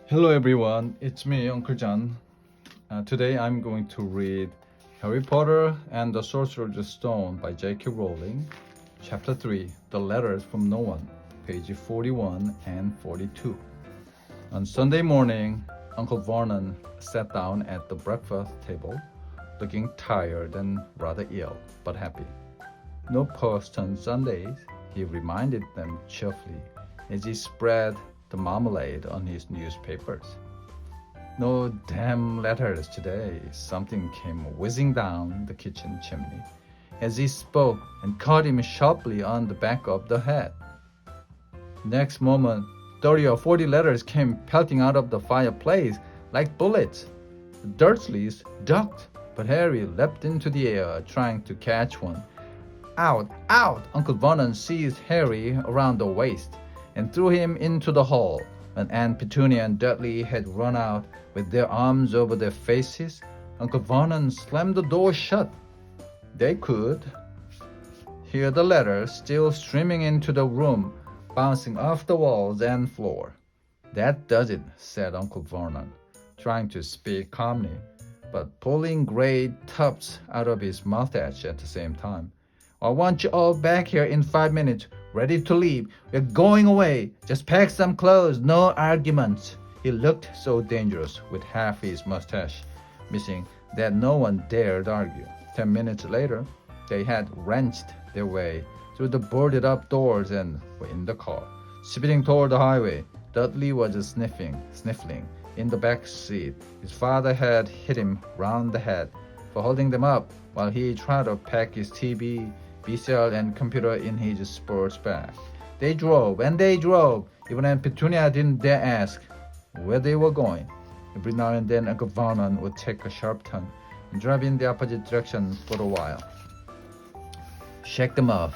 Hello everyone, it's me, Uncle John. Today I'm going to read Harry Potter and the Sorcerer's Stone by J.K. Rowling, Chapter 3, The Letters from No One, page 41 and 42. On Sunday morning, Uncle Vernon sat down at the breakfast table, looking tired and rather ill, but happy. No post on Sundays, he reminded them cheerfully as he spread the marmalade on his newspapers. No damn letters today. Something came whizzing down the kitchen chimney as he spoke and caught him sharply on the back of the head. Next moment, 30 or 40 letters came pelting out of the fireplace like bullets. The Dursleys ducked, but Harry leapt into the air trying to catch one. Out, out! Uncle Vernon seized Harry around the waist and threw him into the hall. When Aunt Petunia and Dudley had run out with their arms over their faces, Uncle Vernon slammed the door shut. They could hear the letters still streaming into the room, bouncing off the walls and floor. That does it, said Uncle Vernon, trying to speak calmly, but pulling gray tufts out of his mustache at the same time. I want you all back here in 5 minutes, ready to leave. We're going away. Just pack some clothes, no arguments. He looked so dangerous with half his mustache missing that no one dared argue. 10 minutes later, they had wrenched their way through the boarded up doors and were in the car. Speeding toward the highway, Dudley was sniffling in the back seat. His father had hit him round the head for holding them up while he tried to pack his TV, VCR and computer in his sports bag. They drove and they drove. Even Aunt Petunia didn't dare ask where they were going. Every now and then Uncle Vernon would take a sharp turn and drive in the opposite direction for a while. Shake them off.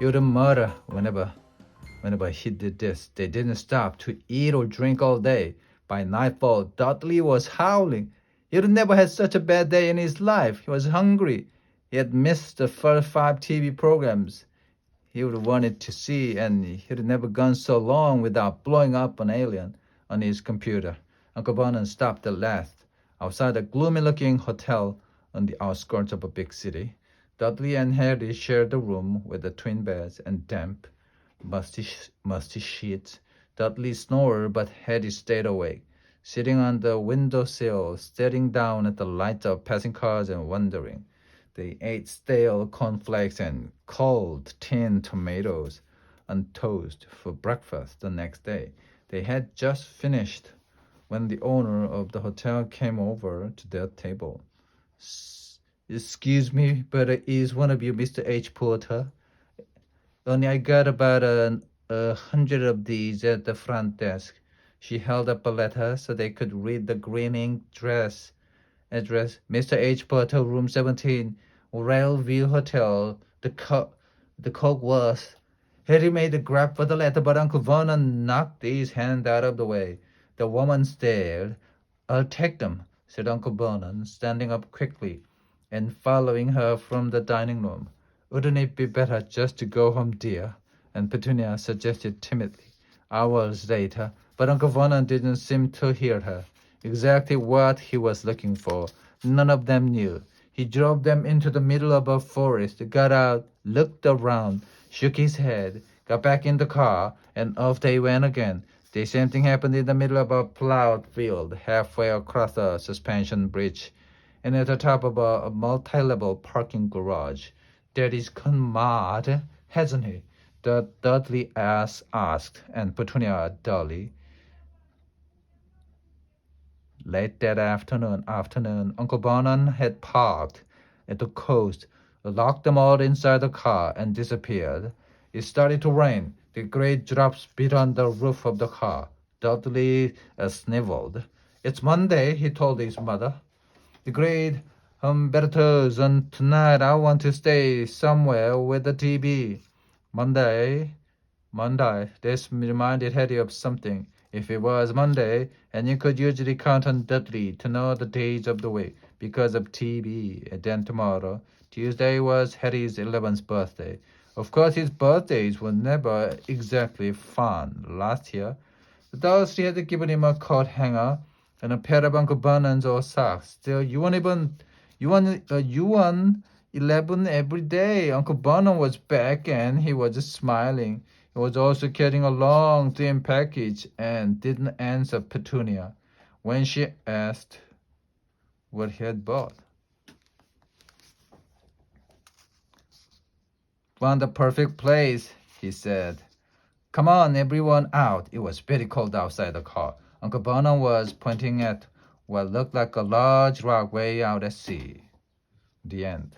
You're the murder. Whenever he did this, they didn't stop to eat or drink all day. By nightfall, Dudley was howling. He'd never had such a bad day in his life. He was hungry. He had missed the first 5 TV programs he would wanted to see, and he'd never gone so long without blowing up an alien on his computer. Uncle Vernon stopped at last, outside a gloomy-looking hotel on the outskirts of a big city. Dudley and Harry shared the room with the twin beds and damp, musty sheets. Dudley snored, but Harry stayed awake, sitting on the windowsill, staring down at the lights of passing cars and wondering. They ate stale cornflakes and cold tinned tomatoes on toast for breakfast the next day. They had just finished when the owner of the hotel came over to their table. Excuse me, but is one of you Mr. H. Porter? Only I got about 100 of these at the front desk. She held up a letter so they could read the green ink address. Mr. H. Porter, room 17, Railview Hotel. The coke was. Harry made a grab for the letter, but Uncle Vernon knocked his hand out of the way. The woman stared. I'll take them, said Uncle Vernon, standing up quickly and following her from the dining room. Wouldn't it be better just to go home, dear? And Petunia suggested timidly. Hours later, but Uncle Vernon didn't seem to hear her. Exactly what he was looking for, none of them knew. He drove them into the middle of a forest, got out, looked around, shook his head, got back in the car, and off they went again. The same thing happened in the middle of a plowed field, halfway across a suspension bridge, and at the top of a multi-level parking garage. Daddy's gone mad, hasn't he? Dudley asked, and Petunia dully. Late that afternoon, Uncle Vernon had parked at the coast, locked them all inside the car, and disappeared. It started to rain. The great drops beat on the roof of the car. Dudley sniveled. It's Monday, he told his mother. The great Humberto's on tonight. I want to stay somewhere with the TV. Monday. This reminded Harry of something. If it was Monday, and you could usually count on Dudley to know the days of the week because of TV, and then tomorrow, Tuesday, was Harry's 11th birthday. Of course, his birthdays were never exactly fun. Last year, Dursley had given him a coat hanger and a pair of Uncle Vernon's old socks. Still, you want 11 every day. Uncle Vernon was back and he was smiling. He was also carrying a long, thin package and didn't answer Petunia when she asked what he had bought. Found the perfect place, he said. Come on, everyone out. It was very cold outside the car. Uncle Vernon was pointing at what looked like a large rock way out at sea. The end.